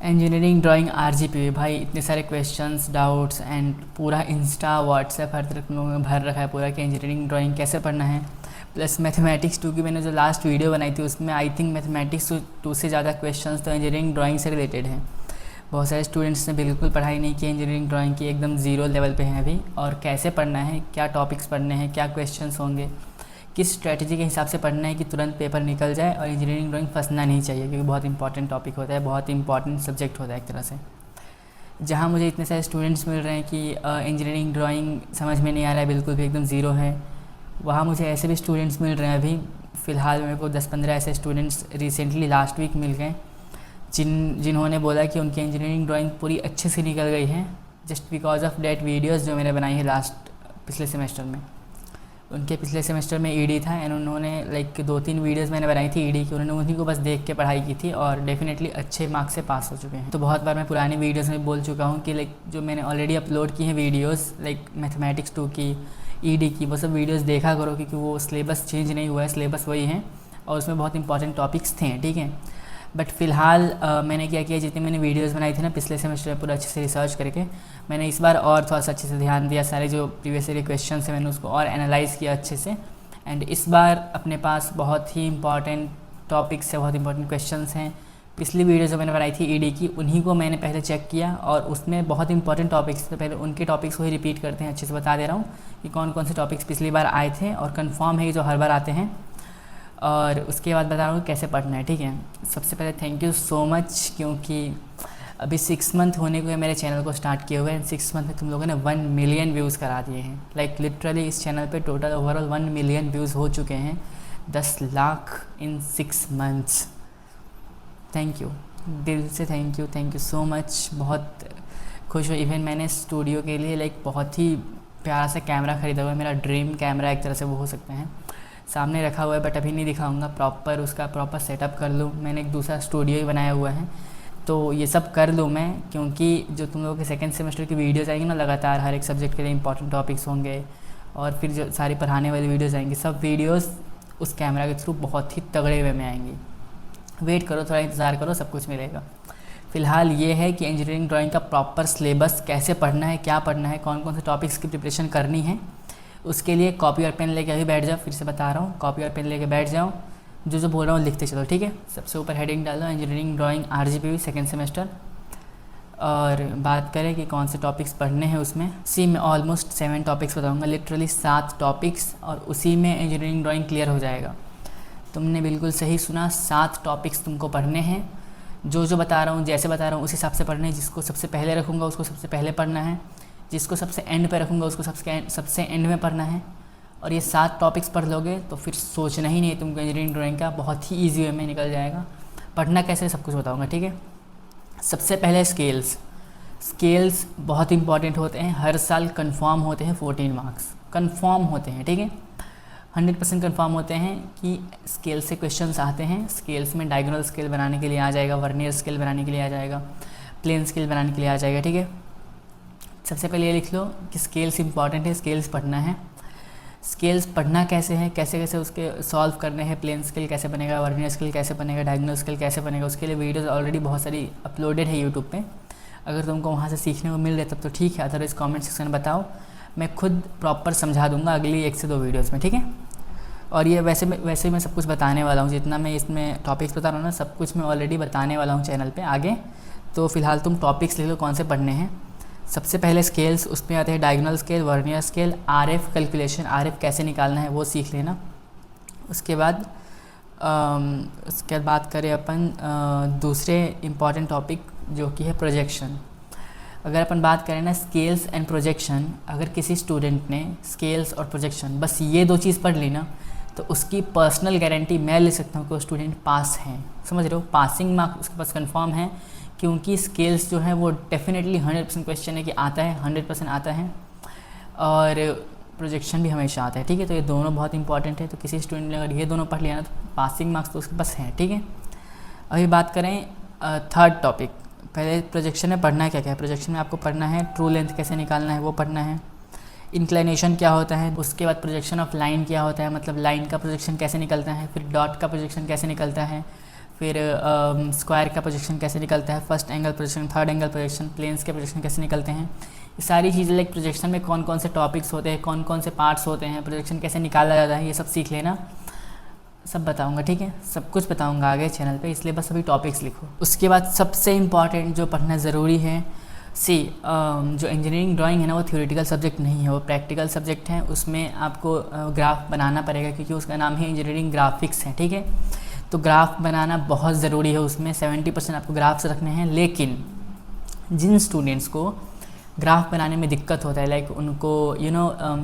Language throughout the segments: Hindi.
इंजीनियरिंग ड्राइंग आरजीपी भाई इतने सारे क्वेश्चंस डाउट्स एंड पूरा इंस्टा व्हाट्सएप हर तरफ लोगों ने भर रखा है पूरा कि इंजीनियरिंग ड्राइंग कैसे पढ़ना है। प्लस मैथमेटिक्स 2 की मैंने जो लास्ट वीडियो बनाई थी उसमें आई थिंक मैथमेटिक्स 2 से ज़्यादा क्वेश्चंस तो इंजीनियरिंग ड्राइंग से रिलेटेड हैं। बहुत सारे स्टूडेंट्स ने बिल्कुल पढ़ाई नहीं की इंजीनियरिंग ड्राइंग की, एकदम ज़ीरो लेवल पे हैं अभी। और कैसे पढ़ना है, क्या टॉपिक्स पढ़ने हैं, क्या क्वेश्चंस होंगे, किस स्ट्रेटजी के हिसाब से पढ़ना है कि तुरंत पेपर निकल जाए और इंजीनियरिंग ड्राइंग फंसना नहीं चाहिए, क्योंकि बहुत इंपॉर्टेंट टॉपिक होता है, बहुत इंपॉर्टेंट सब्जेक्ट होता है एक तरह से। जहाँ मुझे इतने सारे स्टूडेंट्स मिल रहे हैं कि इंजीनियरिंग ड्राइंग समझ में नहीं आ रहा है, बिल्कुल भी एकदम ज़ीरो है, वहाँ मुझे ऐसे भी स्टूडेंट्स मिल रहे हैं। अभी फ़िलहाल मेरे को 10-15 ऐसे स्टूडेंट्स रिसेंटली लास्ट वीक मिल गए जिन्होंने बोला कि उनकी इंजीनियरिंग ड्राइंग पूरी अच्छे से निकल गई है just because of that videos जो मैंने बनाई है पिछले सेमेस्टर में। उनके पिछले सेमेस्टर में ईडी था एंड उन्होंने लाइक 2-3 वीडियोज़ मैंने बनाई थी ईडी की, उन्होंने उन्हीं को बस देख के पढ़ाई की थी और डेफिनेटली अच्छे मार्क्स से पास हो चुके हैं। तो बहुत बार मैं पुरानी वीडियोज़ में बोल चुका हूँ कि लाइक जो मैंने ऑलरेडी अपलोड की हैं वीडियोज़ लाइक मैथमेटिक्स 2 की, ईडी की, वो सब वीडियोज़ देखा करो क्योंकि वो सिलेबस चेंज नहीं हुआ है, सिलेबस वही है और उसमें बहुत इंपॉर्टेंट टॉपिक्स थे, ठीक है। बट फ़िलहाल मैंने क्या किया, जितनी मैंने वीडियोज़ बनाई थी ना पिछले सेमेस्टर में पूरा अच्छे से रिसर्च करके, मैंने इस बार और थोड़ा सा अच्छे से ध्यान दिया, सारे जो प्रीवियस ईयर क्वेश्चन है मैंने उसको और एनालाइज़ किया अच्छे से। एंड इस बार अपने पास बहुत ही इंपॉर्टेंट टॉपिक्स है, बहुत इंपॉर्टेंट क्वेश्चंस हैं। पिछली वीडियो जो मैंने बनाई थी ईडी की, उन्हीं को मैंने पहले चेक किया और उसमें बहुत इंपॉर्टेंट टॉपिक्स थे, पहले उनके टॉपिक्स को ही रिपीट करते हैं। अच्छे से बता दे रहा हूँ कि कौन कौन से टॉपिक्स पिछली बार आए थे और कन्फर्म है कि जो हर बार आते हैं, और उसके बाद बता रहा हूँ कैसे पढ़ना है, ठीक है। सबसे पहले थैंक यू सो मच, क्योंकि अभी 6 मंथ होने को है मेरे चैनल को स्टार्ट किए हुए हैं। 6 मंथ में तुम लोगों ने 1 मिलियन व्यूज़ करा दिए हैं। लाइक लिटरली इस चैनल पे टोटल ओवरऑल 1 मिलियन व्यूज़ हो चुके हैं, 10 लाख इन 6 मंथ्स। थैंक यू, दिल से थैंक यू सो मच। बहुत खुश हूँ। इवन मैंने स्टूडियो के लिए लाइक बहुत ही प्यारा सा कैमरा ख़रीदा हुआ है, मेरा ड्रीम कैमरा एक तरह से वो हो सकते हैं, सामने रखा हुआ है बट अभी नहीं दिखाऊंगा। उसका प्रॉपर सेटअप कर लूँ, मैंने एक दूसरा स्टूडियो ही बनाया हुआ है, तो ये सब कर लूँ मैं, क्योंकि जो तुम लोगों के सेकंड सेमेस्टर की वीडियोज़ आएंगी ना लगातार, हर एक सब्जेक्ट के लिए इंपॉर्टेंट टॉपिक्स होंगे और फिर जो सारी पढ़ाने वाली वीडियोज़ आएंगी, सब वीडियोज़ उस कैमरा के थ्रू बहुत ही तगड़े वे में आएंगी। वेट करो, थोड़ा इंतज़ार करो, सब कुछ मिलेगा। फ़िलहाल ये है कि इंजीनियरिंग ड्राइंग का प्रॉपर सिलेबस कैसे पढ़ना है, क्या पढ़ना है, कौन कौन से टॉपिक्स की प्रिपरेशन करनी है, उसके लिए कॉपी और पेन लेके अभी बैठ जाओ। फिर से बता रहा हूँ, कॉपी और पेन लेके बैठ जाओ, जो बोल रहा हूँ लिखते चलो, ठीक है। सबसे ऊपर हेडिंग डालो engineering drawing RGP second semester, और बात करें कि कौन से टॉपिक्स पढ़ने हैं उसमें। मैं ऑलमोस्ट 7 टॉपिक्स बताऊँगा, लिटरली 7 टॉपिक्स, और उसी में इंजीनियरिंग ड्राइंग क्लियर हो जाएगा। तुमने बिल्कुल सही सुना, 7 टॉपिक्स तुमको पढ़ने हैं। जो बता रहा हूँ, जैसे बता रहा हूँ उस हिसाब से पढ़ने हैं। जिसको सबसे पहले रखूँगा उसको सबसे पहले पढ़ना है, जिसको सबसे एंड पे रखूँगा उसको सबसे एंड में पढ़ना है। और ये 7 टॉपिक्स पढ़ लोगे तो फिर सोचना ही नहीं तुमको इंजीनियरिंग ड्राइंग का, बहुत ही ईजी वे में निकल जाएगा। पढ़ना कैसे सब कुछ बताऊँगा, ठीक है। सबसे पहले स्केल्स बहुत इंपॉर्टेंट होते हैं, हर साल कंफर्म होते हैं 14 मार्क्स कंफर्म होते हैं, ठीक है। 100% कंफर्म होते हैं कि स्केल से क्वेश्चंस आते हैं। स्केल्स में डायगोनल स्केल बनाने के लिए आ जाएगा, वर्नियर स्केल बनाने के लिए आ जाएगा, प्लेन स्केल बनाने के लिए आ जाएगा, ठीक है। सबसे पहले ये लिख लो कि स्केल्स इंपॉर्टेंट है, स्केल्स पढ़ना है। स्केल्स पढ़ना कैसे है, कैसे कैसे उसके सॉल्व करने हैं, प्लेन स्केल कैसे बनेगा, वर्नियर स्केल कैसे बनेगा, डायगोनल स्केल कैसे बनेगा, उसके लिए वीडियोज़ ऑलरेडी बहुत सारी अपलोडेड है यूट्यूब पे। अगर तुमको वहाँ से सीखने को मिल रहा है तब तो ठीक है, अदरवाइज़ कमेंट सेक्शन में बताओ, मैं खुद प्रॉपर समझा दूँगा अगली 1 से 2 वीडियोज़ में, ठीक है। और ये वैसे मैं सब कुछ बताने वाला हूँ, जितना मैं इसमें टॉपिक्स बता रहा हूँ ना, सब कुछ मैं ऑलरेडी बताने वाला हूँ चैनल पर आगे। तो फ़िलहाल तुम टॉपिक्स लिख लो कौन से पढ़ने हैं। सबसे पहले स्केल्स, उसमें आते हैं diagonal scale, vernier scale, RF calculation, RF कैसे निकालना है वो सीख लेना। उसके बाद बात करें अपन दूसरे इम्पॉर्टेंट टॉपिक जो कि है प्रोजेक्शन। अगर अपन बात करें ना स्केल्स एंड प्रोजेक्शन, अगर किसी स्टूडेंट ने स्केल्स और प्रोजेक्शन बस ये 2 चीज़ पढ़ ली ना, तो उसकी पर्सनल गारंटी मैं ले सकता हूँ कि वो स्टूडेंट पास हैं। समझ रहे हो, पासिंग मार्क्स उसके पास कंफर्म है, क्योंकि स्केल्स जो है वो डेफिनेटली 100% क्वेश्चन है कि आता है, 100% आता है, और प्रोजेक्शन भी हमेशा आता है, ठीक है। तो ये दोनों बहुत इंपॉर्टेंट है। तो किसी स्टूडेंट ने अगर ये दोनों पढ़ लिया ना तो पासिंग मार्क्स तो उसके पास हैं, ठीक है। अभी बात करें थर्ड टॉपिक। पहले प्रोजेक्शन में पढ़ना क्या क्या है। प्रोजेक्शन में आपको पढ़ना है ट्रू लेंथ कैसे निकालना है वो पढ़ना है, इंक्लिनेशन क्या होता है, उसके बाद प्रोजेक्शन ऑफ लाइन क्या होता है, मतलब लाइन का प्रोजेक्शन कैसे निकलता है, फिर डॉट का प्रोजेक्शन कैसे निकलता है, फिर स्क्वायर का प्रोजेक्शन कैसे निकलता है, first angle projection, third angle projection, planes के प्रोजेक्शन कैसे निकलते हैं, ये सारी चीज़ें लाइक प्रोजेक्शन में कौन कौन से टॉपिक्स होते हैं, कौन कौन से पार्ट्स होते हैं, प्रोजेक्शन कैसे निकाला जाता है, ये सब सीख लेना, सब बताऊंगा, ठीक है, सब कुछ बताऊंगा आगे चैनल पे, इसलिए बस अभी टॉपिक्स लिखो। उसके बाद सबसे इम्पॉर्टेंट जो पढ़ना ज़रूरी है, जो इंजीनियरिंग ड्राइंग है ना वो थ्योरेटिकल सब्जेक्ट नहीं है, वो प्रैक्टिकल सब्जेक्ट है। उसमें आपको ग्राफ बनाना पड़ेगा क्योंकि उसका नाम है इंजीनियरिंग ग्राफिक्स है, ठीक है। तो ग्राफ बनाना बहुत ज़रूरी है, उसमें 70% आपको ग्राफ्स रखने हैं। लेकिन जिन स्टूडेंट्स को ग्राफ बनाने में दिक्कत होता है, लाइक उनको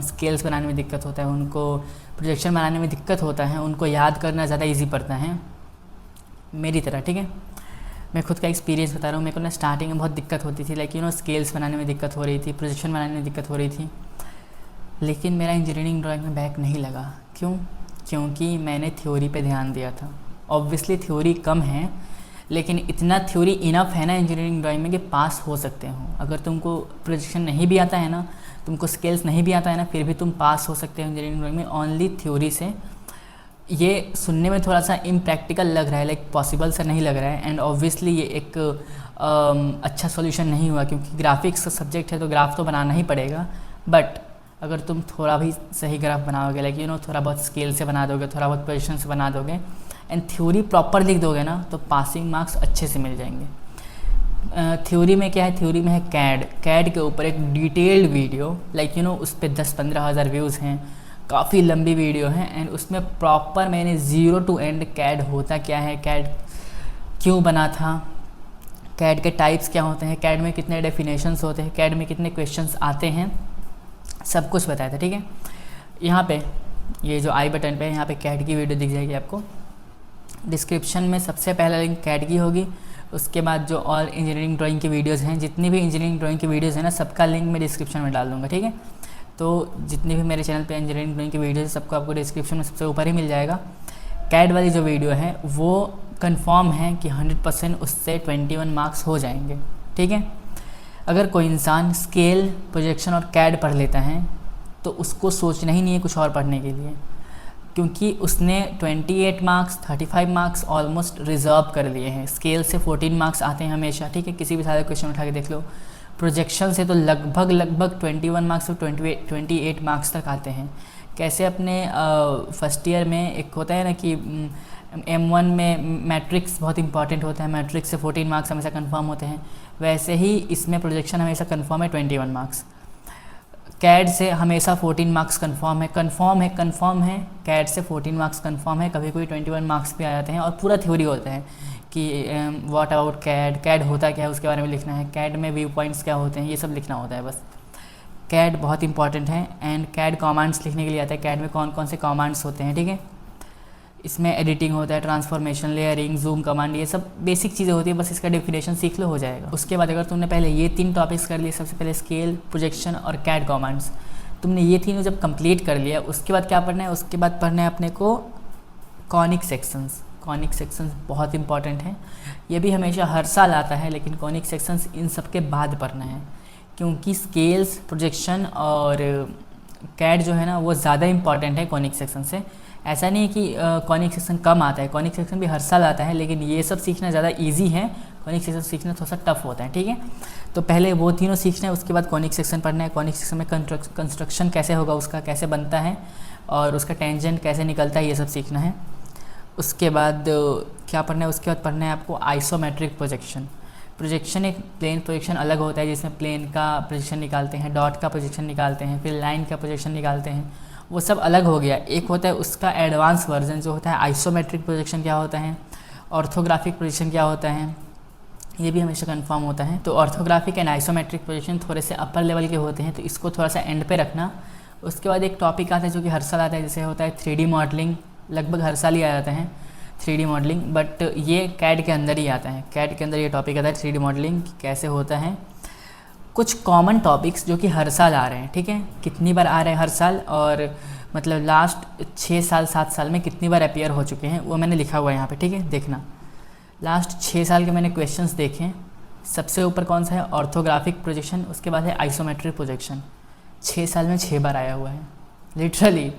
स्केल्स बनाने में दिक्कत होता है, उनको प्रोजेक्शन बनाने में दिक्कत होता है, उनको याद करना ज़्यादा ईजी पड़ता है मेरी तरह, ठीक है। मैं खुद का एक्सपीरियंस बता रहा हूँ, मेरे को ना स्टार्टिंग में बहुत दिक्कत होती थी, लाइक स्केल्स बनाने में दिक्कत हो रही थी, प्रोजेक्शन बनाने में दिक्कत हो रही थी। लेकिन मेरा इंजीनियरिंग ड्राइंग में बैक नहीं लगा। क्यों? क्योंकि मैंने थ्योरी पे ध्यान दिया था। ऑब्वियसली थ्योरी कम है, लेकिन इतना थ्योरी इनफ है ना इंजीनियरिंग ड्राइंग में कि पास हो सकते हो। अगर तुमको प्रोजेक्शन नहीं भी आता है ना, तुमको स्केल्स नहीं भी आता है ना, फिर भी तुम पास हो सकते हो इंजीनियरिंग ड्राइंग में ओनली थ्योरी से। ये सुनने में थोड़ा सा इम्प्रैक्टिकल लग रहा है, लाइक पॉसिबल सा नहीं लग रहा है, एंड ऑब्वियसली ये एक अच्छा सॉल्यूशन नहीं हुआ, क्योंकि ग्राफिक्स का सब्जेक्ट है तो ग्राफ तो बनाना ही पड़ेगा। बट अगर तुम थोड़ा भी सही ग्राफ बनाओगे, लाइक थोड़ा बहुत स्केल से बना दोगे, थोड़ा बहुत पोजीशन से बना दोगे, एंड थ्योरी प्रॉपर लिख दोगे ना, तो पासिंग मार्क्स अच्छे से मिल जाएंगे। थ्योरी में क्या है? थ्योरी में है कैड के ऊपर एक डिटेल्ड वीडियो, लाइक उस पर 10-15 हज़ार व्यूज़ हैं, काफ़ी लंबी वीडियो है, एंड उसमें प्रॉपर मैंने ज़ीरो टू एंड कैड होता क्या है, कैड क्यों बना था, कैड के टाइप्स क्या होते हैं, कैड में कितने डेफिनेशंस होते हैं, कैड में कितने क्वेश्चंस आते हैं, सब कुछ बताया था, ठीक है। यहाँ पे ये जो आई बटन पे है, यहाँ पे कैड की वीडियो दिख जाएगी आपको। डिस्क्रिप्शन में सबसे पहला लिंक कैड की होगी, उसके बाद जो और इंजीनियरिंग ड्राइंग की वीडियोज़ हैं, जितनी भी इंजीनियरिंग ड्राइंग की वीडियोज़ हैं ना, सबका लिंक मैं डिस्क्रिप्शन में डाल दूँगा, ठीक है। तो जितनी भी मेरे चैनल पे इंजीनियरिंग ड्राइंग की वीडियोज़ सबको आपको डिस्क्रिप्शन में सबसे ऊपर ही मिल जाएगा। कैड वाली जो वीडियो है वो कंफर्म है कि 100% उससे 21 मार्क्स हो जाएंगे, ठीक है। अगर कोई इंसान स्केल, प्रोजेक्शन और कैड पढ़ लेता है तो उसको सोचना ही नहीं है कुछ और पढ़ने के लिए, क्योंकि उसने 28 मार्क्स, 35 मार्क्स ऑलमोस्ट रिजर्व कर लिए हैं। स्केल से 14 मार्क्स आते हैं हमेशा, ठीक है, किसी भी सारे क्वेश्चन उठा के देख लो। प्रोजेक्शन से तो लगभग 21 मार्क्स और 28 मार्क्स तक आते हैं। कैसे अपने फर्स्ट ईयर में एक होता है ना कि M1 में मैट्रिक्स बहुत इंपॉर्टेंट होता है, मैट्रिक्स से 14 मार्क्स हमेशा कंफर्म होते हैं, वैसे ही इसमें प्रोजेक्शन हमेशा कंफर्म है 21 मार्क्स। कैड से हमेशा 14 मार्क्स कंफर्म है। कैड से 14 मार्क्स कंफर्म है, कभी कोई 21 मार्क्स भी आ जाते हैं, और पूरा थ्योरी होता है कि व्हाट अबाउट कैड होता क्या है उसके बारे में लिखना है, कैड में व्यू पॉइंट्स क्या होते हैं, ये सब लिखना होता है बस। कैड बहुत इंपॉर्टेंट है, एंड कैड कमांड्स लिखने के लिए आता है, कैड में कौन कौन से कमांड्स होते हैं, ठीक है। इसमें एडिटिंग होता है, ट्रांसफॉर्मेशन, लेयरिंग, जूम कमांड, ये सब बेसिक चीज़ें होती है, बस इसका डेफिनेशन सीख लो, हो जाएगा। उसके बाद अगर तुमने पहले ये 3 टॉपिक्स कर लिए, सबसे पहले स्केल, प्रोजेक्शन और कैड कमांड्स, तुमने ये तीनों जब कंप्लीट कर लिया, उसके बाद क्या पढ़ना है? उसके बाद पढ़ना है अपने को कॉनिक सेक्शंस। कॉनिक सेक्शंस बहुत इंपॉर्टेंट हैं, ये भी हमेशा हर साल आता है, लेकिन कॉनिक सेक्शंस इन सब के बाद पढ़ना है, क्योंकि स्केल्स, प्रोजेक्शन और कैड जो है ना वो ज़्यादा इंपॉर्टेंट है कॉनिक सेक्शन से। ऐसा नहीं है कि कॉनिक सेक्शन कम आता है, कॉनिक सेक्शन भी हर साल आता है, लेकिन ये सब सीखना ज़्यादा ईजी है, कॉनिक सेक्शन सीखना थोड़ा सा टफ होता है, ठीक है। तो पहले वो तीनों सीखना है, उसके बाद कॉनिक सेक्शन पढ़ना है। कॉनिक सेक्शन में कंस्ट्रक्शन कैसे होगा, उसका कैसे बनता है, और उसका टेंजेंट कैसे निकलता है, ये सब सीखना है। उसके बाद क्या पढ़ना है? उसके बाद पढ़ना है आपको आइसोमेट्रिक प्रोजेक्शन। प्रोजेक्शन एक प्लेन प्रोजेक्शन अलग होता है, जिसमें प्लेन का प्रोजेक्शन निकालते हैं, डॉट का प्रोजेक्शन निकालते हैं, फिर लाइन का प्रोजेक्शन निकालते हैं, वो सब अलग हो गया। एक होता है उसका एडवांस वर्जन जो होता है आइसोमेट्रिक प्रोजेक्शन क्या होता है, ऑर्थोग्राफिक प्रोजेक्शन क्या होता है, ये भी हमेशा कंफर्म होता है। तो ऑर्थोग्राफिक एंड आइसोमेट्रिक प्रोजेक्शन थोड़े से अपर लेवल के होते हैं, तो इसको थोड़ा सा एंड पे रखना। उसके बाद एक टॉपिक आता है जो कि हर साल आता है, जैसे होता है 3D मॉडलिंग, लगभग हर साल ही आ जाता है 3D मॉडलिंग, बट ये कैड के अंदर ही आता है। कैड के अंदर ये टॉपिक आता है 3D मॉडलिंग कैसे होता है। कुछ कॉमन टॉपिक्स जो कि हर साल आ रहे हैं, ठीक है, कितनी बार आ रहे हैं हर साल, और मतलब लास्ट 6 साल 7 साल में कितनी बार अपीयर हो चुके हैं, वो मैंने लिखा हुआ है यहाँ पे, ठीक है, देखना। लास्ट 6 साल के मैंने क्वेश्चंस देखे, सबसे ऊपर कौन सा है? ऑर्थोग्राफिक प्रोजेक्शन, उसके बाद है आइसोमेट्रिक प्रोजेक्शन। 6 साल में 6 बार आया हुआ है, लिटरली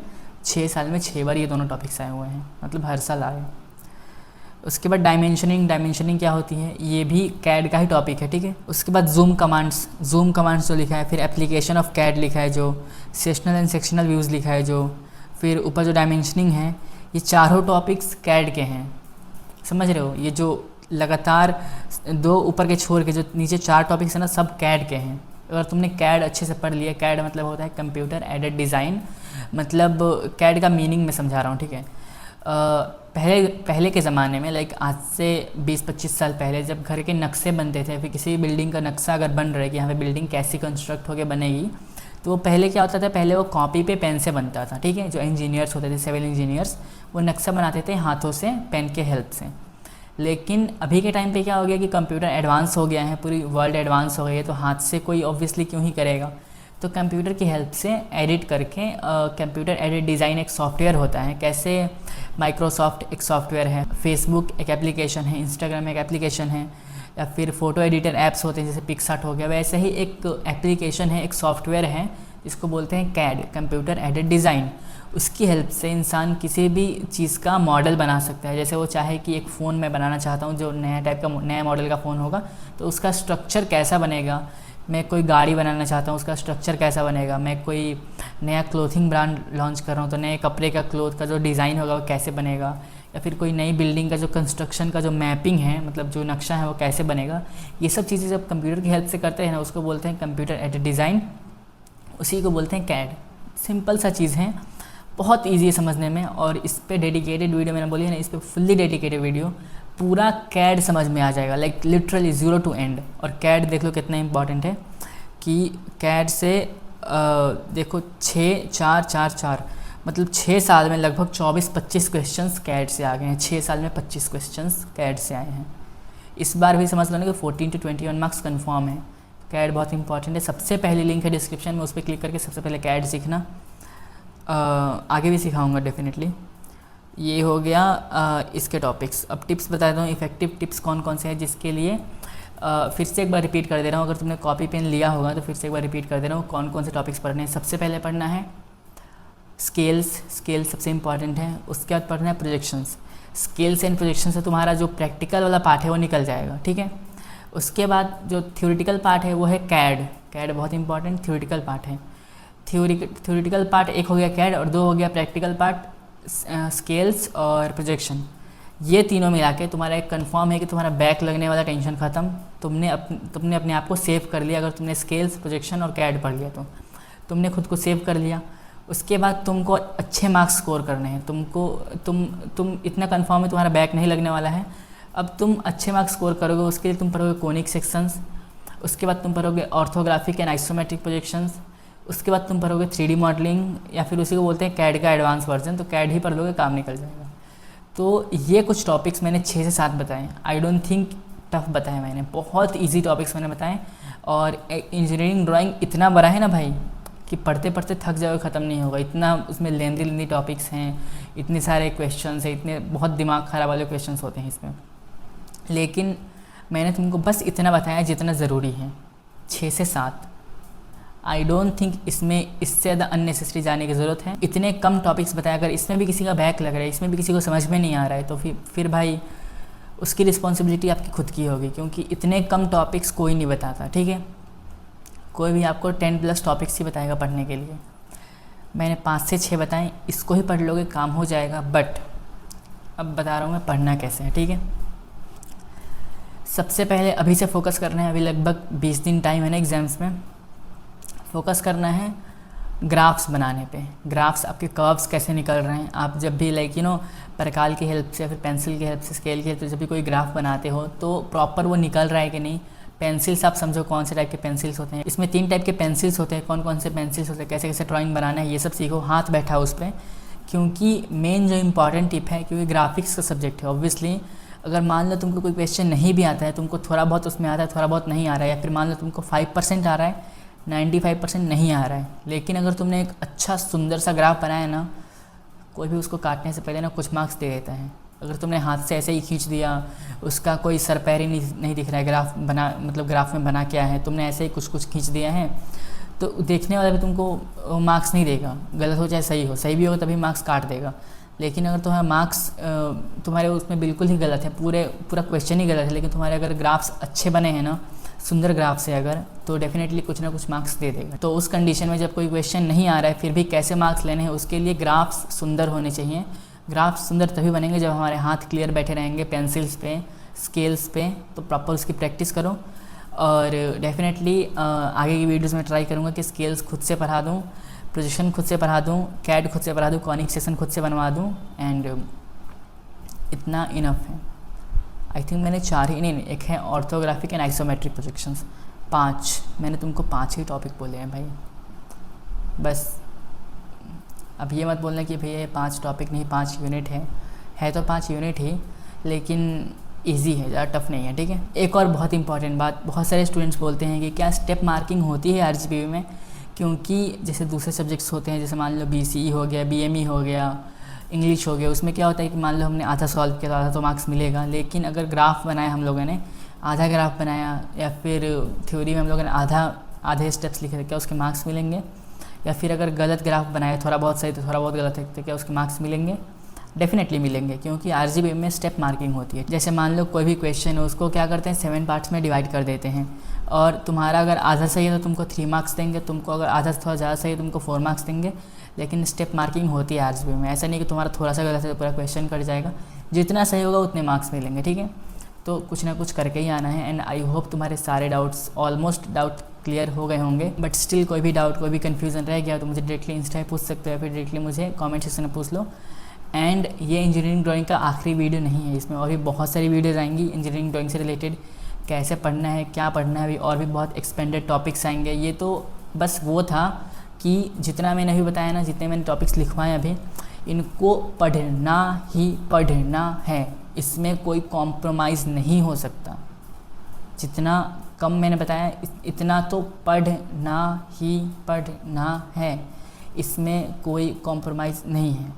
6 साल में 6 बार ये दोनों टॉपिक्स आए हुए हैं, मतलब हर साल आए। उसके बाद डायमेंशनिंग क्या होती है, ये भी कैड का ही टॉपिक है, ठीक है। उसके बाद जूम कमांड्स जो लिखा है, फिर एप्लीकेशन ऑफ कैड लिखा है जो, सेशनल एंड सेक्शनल व्यूज़ लिखा है जो, फिर ऊपर जो डायमेंशनिंग है, ये चारों टॉपिक्स कैड के हैं, समझ रहे हो। ये जो लगातार दो ऊपर के छोड़ के जो नीचे 4 टॉपिक्स हैं ना, सब कैड के हैं। अगर तुमने कैड अच्छे से पढ़ लिया, कैड मतलब होता है कंप्यूटर एडेड डिज़ाइन, मतलब कैड का मीनिंग मैं समझा रहा हूँ, ठीक है। पहले के ज़माने में, लाइक आज से 20-25 साल पहले, जब घर के नक्शे बनते थे, फिर किसी बिल्डिंग का नक्शा अगर बन रहा है कि यहाँ पे बिल्डिंग कैसी कंस्ट्रक्ट होकर बनेगी, तो वो पहले क्या होता था, पहले वो कॉपी पे पेन से बनता था, ठीक है। जो इंजीनियर्स होते थे, सिविल इंजीनियर्स, वो नक्शा बनाते थे हाथों से, पेन के हेल्प से। लेकिन अभी के टाइम पे क्या हो गया कि कंप्यूटर एडवांस हो गया है, पूरी वर्ल्ड एडवांस हो गई है, तो हाथ से कोई ऑब्वियसली क्यों ही करेगा, तो कंप्यूटर की हेल्प से एडिट करके, कंप्यूटर एडिट डिज़ाइन एक सॉफ्टवेयर होता है। कैसे माइक्रोसॉफ्ट एक सॉफ्टवेयर है, फेसबुक एक एप्लीकेशन है, इंस्टाग्राम एक एप्लीकेशन है, या फिर फ़ोटो एडिटर ऐप्स होते हैं जैसे पिक्सार्ट हो गया, वैसे ही एक एप्लीकेशन है, एक सॉफ्टवेयर है जिसको बोलते हैं कैड, कंप्यूटर एडेड डिज़ाइन। उसकी हेल्प से इंसान किसी भी चीज़ का मॉडल बना सकता है। जैसे वो चाहे कि एक फ़ोन मैं बनाना चाहता हूँ जो नया मॉडल का फ़ोन होगा, तो उसका स्ट्रक्चर कैसा बनेगा। मैं कोई गाड़ी बनाना चाहता हूँ, उसका स्ट्रक्चर कैसा बनेगा। मैं कोई नया क्लोथिंग ब्रांड लॉन्च कर रहा हूँ, तो नए कपड़े का क्लोथ का जो डिज़ाइन होगा वो कैसे बनेगा। या फिर कोई नई बिल्डिंग का जो कंस्ट्रक्शन का जो मैपिंग है, मतलब जो नक्शा है वो कैसे बनेगा। ये सब चीज़ें जब कंप्यूटर की हेल्प से करते हैं ना, उसको बोलते हैं कंप्यूटर एडेड डिज़ाइन, उसी को बोलते हैं कैड। सिंपल सा चीज़ है, बहुत ईजी है समझने में। और इस पर डेडिकेटेड वीडियो मैंने बोली है ना, इस पर फुल्ली डेडिकेटेड वीडियो, पूरा कैड समझ में आ जाएगा, लाइक लिटरली 0 to end। और कैड देख लो कितना इंपॉर्टेंट है कि कैड से देखो 6-4-4-4 मतलब 6 साल में लगभग 24-25 क्वेश्चंस कैड से आ गए हैं। 6 साल में 25 क्वेश्चंस कैड से आए हैं। इस बार भी समझ लो ना कि 14 to 21 मार्क्स कन्फर्म है। कैड बहुत इंपॉर्टेंट है। सबसे पहली लिंक है डिस्क्रिप्शन में, उस पर क्लिक करके सबसे पहले कैड सीखना। आगे भी सिखाऊंगा डेफिनेटली। ये हो गया इसके टॉपिक्स। अब टिप्स बता दूँ, इफ़ेक्टिव टिप्स कौन कौन से हैं जिसके लिए। फिर से एक बार रिपीट कर दे रहा हूँ, अगर तुमने कॉपी पेन लिया होगा तो फिर से एक बार रिपीट कर दे रहा हूँ कौन कौन से टॉपिक्स पढ़ने हैं। सबसे पहले पढ़ना है स्केल सबसे इंपॉर्टेंट है। उसके बाद पढ़ना है प्रोजेक्शंस। स्केल्स एंड प्रोजेक्शन से तुम्हारा जो प्रैक्टिकल वाला पार्ट है वो निकल जाएगा, ठीक है। उसके बाद जो थ्योरेटिकल पार्ट है वो है कैड बहुत इंपॉर्टेंट थ्योरेटिकल पार्ट है। थ्योरेटिकल पार्ट एक हो गया कैड, और 2 हो गया प्रैक्टिकल पार्ट स्केल्स और प्रोजेक्शन। ये तीनों मिला के तुम्हारा एक कंफर्म है कि तुम्हारा बैक लगने वाला टेंशन ख़त्म। तुमने अपने आप को सेव कर लिया। अगर तुमने स्केल्स, प्रोजेक्शन और कैड पढ़ लिया तो तुमने खुद को सेव कर लिया। उसके बाद तुमको अच्छे मार्क्स स्कोर करने हैं। तुम इतना कंफर्म है तुम्हारा बैक नहीं लगने वाला है। अब तुम अच्छे मार्क्स स्कोर करोगे, उसके लिए तुम पढ़ोगे कोनिक सेक्शंस। उसके बाद तुम पढ़ोगे ऑर्थोग्राफिक एंड आइसोमेट्रिक प्रोजेक्शंस। उसके बाद तुम पढ़ोगे 3D मॉडलिंग, या फिर उसी को बोलते हैं कैड का एडवांस वर्जन। तो कैड ही पढ़ लोगे, काम निकल जाएगा। तो ये कुछ टॉपिक्स मैंने 6 से 7 बताए। आई डोंट थिंक टफ बताए मैंने, बहुत ईजी टॉपिक्स मैंने बताए। और इंजीनियरिंग ड्राइंग इतना बड़ा है ना भाई कि पढ़ते पढ़ते थक जाओगे, ख़त्म नहीं होगा। इतना उसमें लेंदी टॉपिक्स हैं, इतने सारे क्वेश्चंस हैं, इतने बहुत दिमाग ख़राब वाले क्वेश्चंस होते हैं इसमें। लेकिन मैंने तुमको बस इतना बताया जितना ज़रूरी है, 6 से 7। आई डोंट थिंक इसमें इससे ज़्यादा अननेसेसरी जाने की ज़रूरत है। इतने कम टॉपिक्स बताया, अगर इसमें भी किसी का बैक लग रहा है, इसमें भी किसी को समझ में नहीं आ रहा है, तो फिर भाई उसकी रिस्पॉन्सिबिलिटी आपकी खुद की होगी, क्योंकि इतने कम टॉपिक्स कोई नहीं बताता, ठीक है। कोई भी आपको 10+ टॉपिक्स ही बताएगा पढ़ने के लिए। मैंने 5 से 6 बताएं, इसको ही पढ़ लोगे काम हो जाएगा। बट अब बता रहा हूँ मैं पढ़ना कैसे है, ठीक है। सबसे पहले अभी से फोकस करना है। अभी लगभग 20 दिन टाइम है ना एग्ज़ाम्स में। फोकस करना है ग्राफ्स बनाने पे। ग्राफ्स, आपके कर्व्स कैसे निकल रहे हैं। आप जब भी परकाल की हेल्प से या फिर पेंसिल की हेल्प से, स्केल की हेल्प से जब भी कोई ग्राफ बनाते हो तो प्रॉपर वो निकल रहा है कि नहीं। पेंसिल्स आप समझो कौन से टाइप के पेंसिल्स होते हैं। इसमें 3 टाइप के पेंसिल्स होते हैं। कौन कौन से पेंसिल्स होते हैं, कैसे कैसे ड्राइंग बनाना है, ये सब सीखो। हाथ बैठा उस पर, क्योंकि मेन जो इंपॉर्टेंट टिप है, क्योंकि ग्राफिक्स का सब्जेक्ट है। ऑब्वियसली अगर मान लो तुमको कोई क्वेश्चन नहीं भी आता है, तुमको थोड़ा बहुत उसमें आता है, थोड़ा बहुत नहीं आ रहा है, या फिर मान लो तुमको 5% आ रहा है, 95% नहीं आ रहा है, लेकिन अगर तुमने एक अच्छा सुंदर सा ग्राफ बनाया ना, कोई भी उसको काटने से पहले ना कुछ मार्क्स दे देता है। अगर तुमने हाथ से ऐसे ही खींच दिया, उसका कोई सर पैर ही नहीं दिख रहा है, ग्राफ में बना क्या है, तुमने ऐसे ही कुछ खींच दिया है, तो देखने वाला भी तुमको मार्क्स नहीं देगा। गलत हो चाहे सही हो, सही भी होगा तभी मार्क्स काट देगा। लेकिन अगर तुम्हारा मार्क्स तुम्हारे उसमें बिल्कुल ही गलत है, पूरा क्वेश्चन ही गलत है, लेकिन तुम्हारे अगर ग्राफ्स अच्छे बने हैं ना, सुंदर ग्राफ्स है अगर, तो डेफिनेटली कुछ ना कुछ मार्क्स दे देगा। तो उस कंडीशन में जब कोई क्वेश्चन नहीं आ रहा है फिर भी कैसे मार्क्स लेने हैं, उसके लिए ग्राफ्स सुंदर होने चाहिए। ग्राफ्स सुंदर तभी बनेंगे जब हमारे हाथ क्लियर बैठे रहेंगे पेंसिल्स पे, स्केल्स पे। तो प्रॉपर उसकी प्रैक्टिस करो। और डेफिनेटली आगे की वीडियोज़ में ट्राई करूँगा कि स्केल्स खुद से पढ़ा दूँ, प्रोजेक्शन खुद से पढ़ा दूँ, कैड खुद से पढ़ा दूँ, कॉनिक सेक्शन खुद से बनवा दूँ। एंड इतना इनफ है। आई थिंक मैंने 4 ही नहीं, एक है ऑर्थोग्राफिक एंड आइसोमेट्रिक प्रोजेक्शंस, 5 मैंने तुमको 5 ही टॉपिक बोले हैं भाई। बस अब ये मत बोलना कि भैया ये 5 टॉपिक नहीं 5 यूनिट है तो 5 यूनिट ही, लेकिन इजी है, ज़्यादा टफ नहीं है, ठीक है। एक और बहुत इंपॉर्टेंट बात, बहुत सारे स्टूडेंट्स बोलते हैं कि क्या स्टेप मार्किंग होती है आरजीपीवी में, क्योंकि जैसे दूसरे सब्जेक्ट्स होते हैं, जैसे मान लो बीसीई हो गया, बीएमई हो गया, इंग्लिश हो गया, उसमें क्या होता है कि मान लो हमने आधा सॉल्व किया तो आधा तो मार्क्स मिलेगा। लेकिन अगर ग्राफ बनाया हम लोगों ने, आधा ग्राफ बनाया, या फिर थ्योरी में हम लोगों ने आधे स्टेप्स लिखे थे, क्या उसके मार्क्स मिलेंगे? या फिर अगर गलत ग्राफ बनाया, थोड़ा बहुत सही तो थोड़ा बहुत गलत है, तो क्या उसके मार्क्स मिलेंगे? डेफिनेटली मिलेंगे, क्योंकि आरजीपी में स्टेप मार्किंग होती है। जैसे मान लो कोई भी क्वेश्चन है, उसको क्या करते हैं 7 पार्ट्स में डिवाइड कर देते हैं, और तुम्हारा अगर आधा सही है तो तुमको 3 मार्क्स देंगे, तुमको अगर आधा थोड़ा ज़्यादा सही है तुमको 4 मार्क्स देंगे। लेकिन स्टेप मार्किंग होती है आरजीपी में, ऐसा नहीं कि तुम्हारा थोड़ा सा गलत है तो पूरा क्वेश्चन कट जाएगा, जितना सही होगा उतने मार्क्स मिलेंगे, ठीक है। तो कुछ ना कुछ करके ही आना है। एंड आई होप तुम्हारे सारे डाउट्स, ऑलमोस्ट डाउट क्लियर हो गए होंगे। बट स्टिल कोई भी डाउट, कोई भी कन्फ्यूज़न रह गया तो मुझे डायरेक्टली इंस्टा पे पूछ सकते हो, या फिर डायरेक्टली मुझे कमेंट सेक्शन में पूछ लो। एंड ये इंजीनियरिंग ड्राइंग का आखिरी वीडियो नहीं है, इसमें और भी बहुत सारी वीडियोज़ आएंगी इंजीनियरिंग ड्राइंग से रिलेटेड, कैसे पढ़ना है, क्या पढ़ना है, अभी और भी बहुत एक्सपेंडेड टॉपिक्स आएंगे। ये तो बस वो था कि जितना मैंने अभी बताया ना, जितने मैंने टॉपिक्स लिखवाए अभी, इनको पढ़ना ही पढ़ना है, इसमें कोई कॉम्प्रोमाइज़ नहीं हो सकता। जितना कम मैंने बताया इतना तो पढ़ना ही पढ़ना है, इसमें कोई कॉम्प्रोमाइज़ नहीं है।